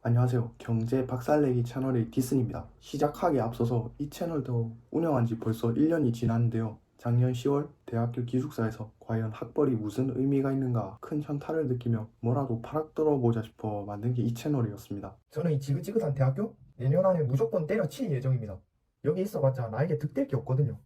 안녕하세요. 경제 박살내기 채널의 디슨입니다. 시작하기에 앞서서 이 채널도 운영한 지 벌써 1년이 지났는데요. 작년 10월 대학교 기숙사에서 과연 학벌이 무슨 의미가 있는가 큰 현타를 느끼며 뭐라도 파락 들어보자 싶어 만든 게 이 채널이었습니다. 저는 이 지긋지긋한 대학교 내년 안에 무조건 때려칠 예정입니다. 여기 있어봤자 나에게 득될 게 없거든요.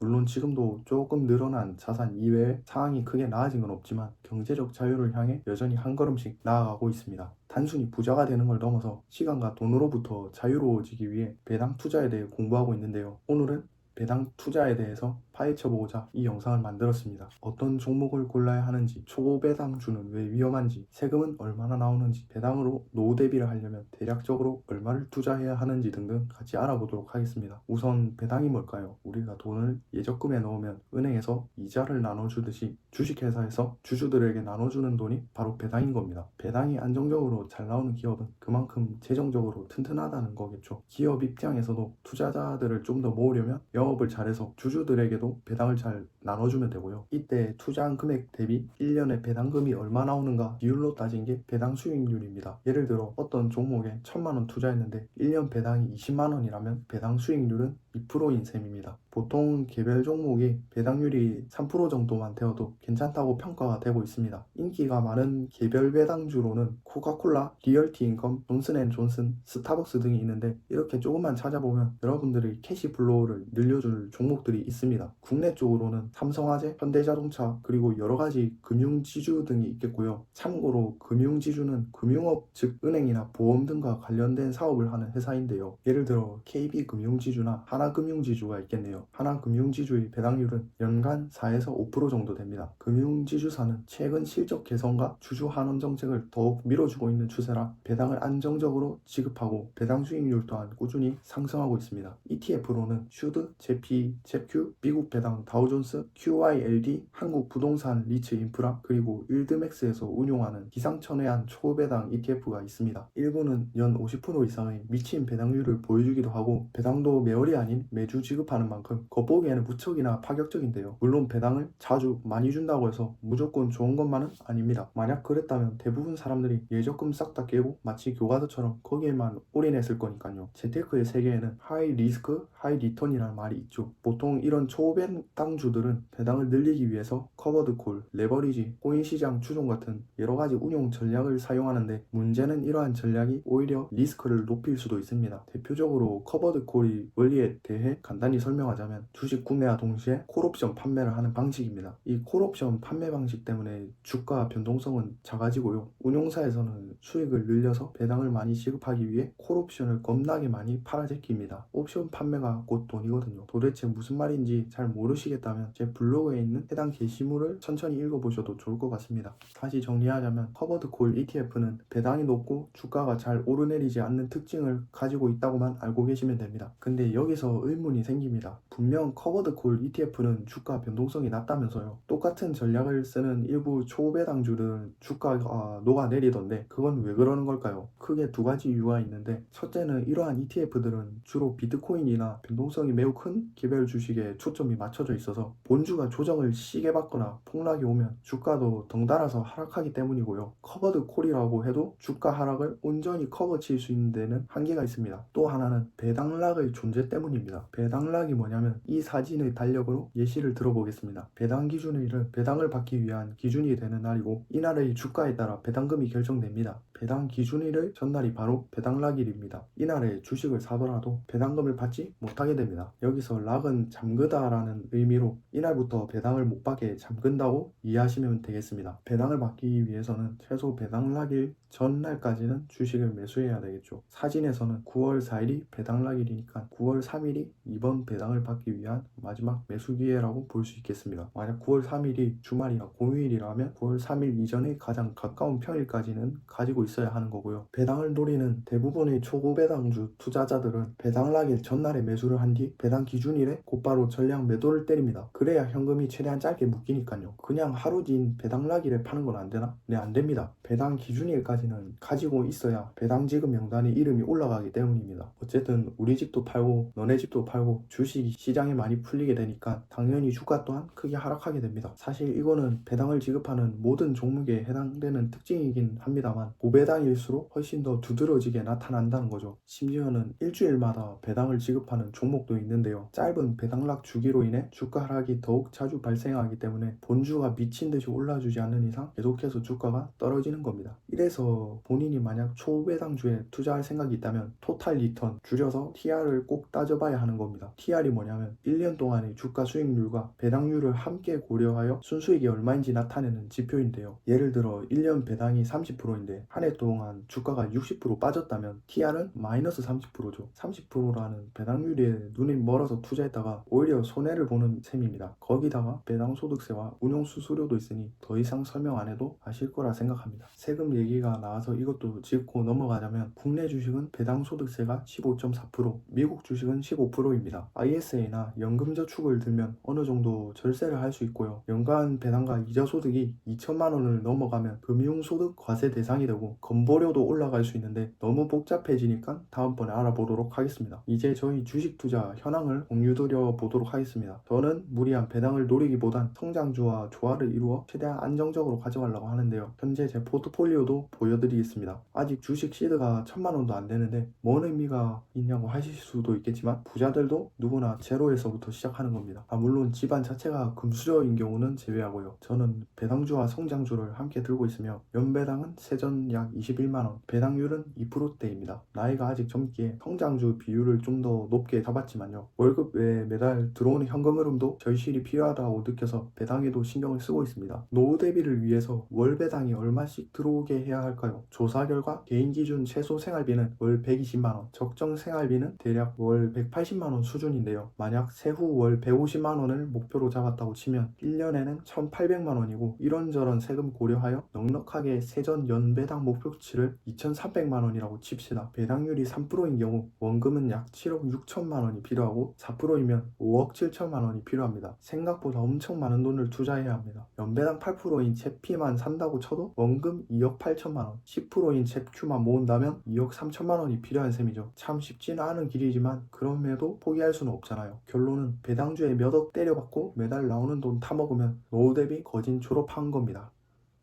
물론 지금도 조금 늘어난 자산 이외에 상황이 크게 나아진 건 없지만 경제적 자유를 향해 여전히 한 걸음씩 나아가고 있습니다. 단순히 부자가 되는 걸 넘어서 시간과 돈으로부터 자유로워지기 위해 배당 투자에 대해 공부하고 있는데요. 오늘은 배당 투자에 대해서 파헤쳐보고자 이 영상을 만들었습니다. 어떤 종목을 골라야 하는지, 초배당주는 왜 위험한지, 세금은 얼마나 나오는지, 배당으로 노후 대비를 하려면 대략적으로 얼마를 투자해야 하는지 등등 같이 알아보도록 하겠습니다. 우선 배당이 뭘까요? 우리가 돈을 예적금에 넣으면 은행에서 이자를 나눠주듯이 주식회사에서 주주들에게 나눠주는 돈이 바로 배당인 겁니다. 배당이 안정적으로 잘 나오는 기업은 그만큼 재정적으로 튼튼하다는 거겠죠. 기업 입장에서도 투자자들을 좀 더 모으려면 영업을 잘해서 주주들에게도 배당을 잘 나눠주면 되고요. 이때 투자한 금액 대비 1년에 배당금이 얼마 나오는가 비율로 따진 게 배당 수익률입니다. 예를 들어 어떤 종목에 1,000만 원 투자했는데 1년 배당이 20만 원이라면 배당 수익률은 2%인 셈입니다. 보통 개별 종목이 배당률이 3% 정도만 되어도 괜찮다고 평가가 되고 있습니다. 인기가 많은 개별 배당주로는 코카콜라, 리얼티인컴, 존슨앤존슨, 스타벅스 등이 있는데 이렇게 조금만 찾아보면 여러분들이 캐시플로우를 늘려줄 종목들이 있습니다. 국내 쪽으로는 삼성화재, 현대자동차, 그리고 여러가지 금융지주 등이 있겠고요. 참고로 금융지주는 금융업, 즉 은행이나 보험 등과 관련된 사업을 하는 회사인데요. 예를 들어 KB금융지주나 하나금융지주가 있겠네요. 하나금융지주의 배당률은 연간 4에서 5% 정도 됩니다. 금융지주사는 최근 실적 개선과 주주 환원 정책을 더욱 밀어주고 있는 추세라 배당을 안정적으로 지급하고 배당 수익률 또한 꾸준히 상승하고 있습니다. ETF로는 슈드, 제피, 잽큐, 미국 배당 다우존스, QYLD, 한국 부동산 리츠 인프라, 그리고 일드맥스에서 운용하는 기상천외한 초배당 ETF가 있습니다. 일부는 연 50% 이상의 미친 배당률을 보여주기도 하고 배당도 매월이 아닌 매주 지급하는 만큼 겉보기에는 무척이나 파격적인데요. 물론 배당을 자주 많이 준다고 해서 무조건 좋은 것만은 아닙니다. 만약 그랬다면 대부분 사람들이 예적금 싹 다 깨고 마치 교과서처럼 거기에만 올인했을 거니까요. 재테크의 세계에는 하이 리스크, 하이 리턴이라는 말이 있죠. 보통 이런 초배당주들은 배당을 늘리기 위해서 커버드 콜, 레버리지, 코인 시장 추종 같은 여러 가지 운용 전략을 사용하는데 문제는 이러한 전략이 오히려 리스크를 높일 수도 있습니다. 대표적으로 커버드 콜의 원리에 대해 간단히 설명하자면 주식 구매와 동시에 콜옵션 판매를 하는 방식입니다. 이 콜옵션 판매 방식 때문에 주가 변동성은 작아지고요. 운용사에서는 수익을 늘려서 배당을 많이 지급하기 위해 콜옵션을 겁나게 많이 팔아제낍니다. 옵션 판매가 곧 돈이거든요. 도대체 무슨 말인지 잘 모르시겠다면 제 블로그에 있는 해당 게시물을 천천히 읽어보셔도 좋을 것 같습니다. 다시 정리하자면 커버드 콜 ETF는 배당이 높고 주가가 잘 오르내리지 않는 특징을 가지고 있다고만 알고 계시면 됩니다. 근데 여기서 의문이 생깁니다. 분명 커버드 콜 ETF는 주가 변동성이 낮다면서요. 똑같은 전략을 쓰는 일부 초배당주들은 주가가 녹아내리던데 그건 왜 그러는 걸까요? 크게 두 가지 이유가 있는데 첫째는 이러한 ETF들은 주로 비트코인이나 변동성이 매우 큰 개별 주식에 초점이 맞춰져 있어서 본주가 조정을 시게 받거나 폭락이 오면 주가도 덩달아서 하락하기 때문이고요. 커버드 콜이라고 해도 주가 하락을 온전히 커버칠 수 있는 데는 한계가 있습니다. 또 하나는 배당락의 존재 때문입니다. 배당락이 뭐냐면 이 사진의 달력으로 예시를 들어보겠습니다. 배당 기준일은 배당을 받기 위한 기준이 되는 날이고 이날의 주가에 따라 배당금이 결정됩니다. 배당 기준일의 전날이 바로 배당락일입니다. 이날에 주식을 사더라도 배당금을 받지 못하게 됩니다. 여기서 락은 잠그다라는 의미로 이날부터 배당을 못 받게 잠근다고 이해하시면 되겠습니다. 배당을 받기 위해서는 최소 배당락일 전날까지는 주식을 매수해야 되겠죠. 사진에서는 9월 4일이 배당락일이니까 9월 3일이 이번 배당을 받기 위한 마지막 매수 기회라고 볼 수 있겠습니다. 만약 9월 3일이 주말이나 공휴일이라면 9월 3일 이전에 가장 가까운 평일까지는 가지고 있어야 하는 거고요. 배당을 노리는 대부분의 초고배당주 투자자들은 배당락일 전날에 매수를 한 뒤 배당 기준일에 곧바로 전량 매도를 때립니다. 그래야 현금이 최대한 짧게 묶이니까요. 그냥 하루 뒤인 배당락일에 파는 건 안 되나? 네, 안 됩니다. 배당 기준일까지 가지는 가지고 있어야 배당 지급 명단에 이름이 올라가기 때문입니다. 어쨌든 우리 집도 팔고 너네 집도 팔고 주식이 시장에 많이 풀리게 되니까 당연히 주가 또한 크게 하락하게 됩니다. 사실 이거는 배당을 지급하는 모든 종목에 해당되는 특징이긴 합니다만 고배당일수록 훨씬 더 두드러지게 나타난다는 거죠. 심지어는 일주일마다 배당을 지급하는 종목도 있는데요. 짧은 배당락 주기로 인해 주가 하락이 더욱 자주 발생하기 때문에 본주가 미친 듯이 올라주지 않는 이상 계속해서 주가가 떨어지는 겁니다. 이래서 본인이 만약 초배당주에 투자할 생각이 있다면 토탈 리턴, 줄여서 TR을 꼭 따져봐야 하는 겁니다. TR이 뭐냐면 1년 동안의 주가 수익률과 배당률을 함께 고려하여 순수익이 얼마인지 나타내는 지표인데요. 예를 들어 1년 배당이 30%인데 한 해 동안 주가가 60% 빠졌다면 TR은 마이너스 30%죠. 30%라는 배당률에 눈이 멀어서 투자했다가 오히려 손해를 보는 셈입니다. 거기다가 배당 소득세와 운용 수수료도 있으니 더 이상 설명 안 해도 아실 거라 생각합니다. 세금 얘기가 나와서 이것도 짚고 넘어가자면 국내 주식은 배당 소득세가 15.4%, 미국 주식은 15%입니다. ISA나 연금저축을 들면 어느 정도 절세를 할 수 있고요. 연간 배당과 이자 소득이 2천만 원을 넘어가면 금융소득 과세 대상이 되고 건보료도 올라갈 수 있는데 너무 복잡해지니까 다음번에 알아보도록 하겠습니다. 이제 저희 주식 투자 현황을 공유드려 보도록 하겠습니다. 저는 무리한 배당을 노리기보단 성장주와 조화를 이루어 최대한 안정적으로 가져가려고 하는데요. 현재 제 포트폴리오도 보여드리겠습니다. 아직 주식 시드가 1,000만 원도 안 되는데 뭔 의미가 있냐고 하실 수도 있겠지만 부자들도 누구나 제로에서부터 시작하는 겁니다. 물론 집안 자체가 금수저인 경우는 제외하고요. 저는 배당주와 성장주를 함께 들고 있으며 연배당은 세전 약 21만원, 배당률은 2%대입니다. 나이가 아직 젊기에 성장주 비율을 좀 더 높게 잡았지만요. 월급 외에 매달 들어오는 현금 흐름도 절실히 필요하다고 느껴서 배당에도 신경을 쓰고 있습니다. 노후 대비를 위해서 월 배당이 얼마씩 들어오게 해야 할까요? 조사 결과 개인 기준 최소 생활비는 월 120만원, 적정 생활비는 대략 월 180만원 수준인데요. 만약 세후 월 150만원을 목표로 잡았다고 치면 1년에는 1,800만원이고 이런저런 세금 고려하여 넉넉하게 세전 연배당 목표치를 2,300만원이라고 칩시다. 배당률이 3%인 경우 원금은 약 7억 6천만원이 필요하고 4%이면 5억 7천만원이 필요합니다. 생각보다 엄청 많은 돈을 투자해야 합니다. 연배당 8%인 채피만 산다고 쳐도 원금 2억 8천만원, 10%인 채큐만 모은다면 2억 3천만원이 필요한 셈이죠. 참 쉽지는 않은 길이지만 그럼에도 포기할 수는 없잖아요. 결론은 배당주에 몇 억 때려받고 매달 나오는 돈 타먹으면 노후 대비 거진 졸업한 겁니다.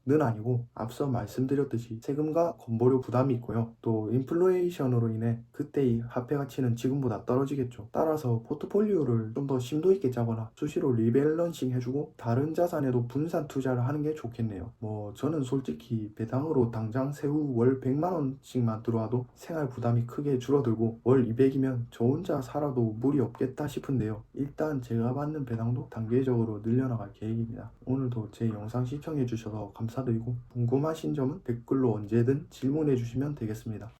는 아니고 앞서 말씀드렸듯이 세금과 건보료 부담이 있고요. 또 인플레이션으로 인해 그때의 화폐 가치는 지금보다 떨어지겠죠. 따라서 포트폴리오를 좀 더 심도 있게 짜거나 수시로 리밸런싱 해주고 다른 자산에도 분산 투자를 하는 게 좋겠네요. 저는 솔직히 배당으로 당장 세후 월 100만원씩만 들어와도 생활 부담이 크게 줄어들고 월 200이면 저 혼자 살아도 무리 없겠다 싶은데요. 일단 제가 받는 배당도 단계적으로 늘려나갈 계획입니다. 오늘도 제 영상 시청해 주셔서 감사드리고 궁금하신 점은 댓글로 언제든 질문해 주시면 되겠습니다.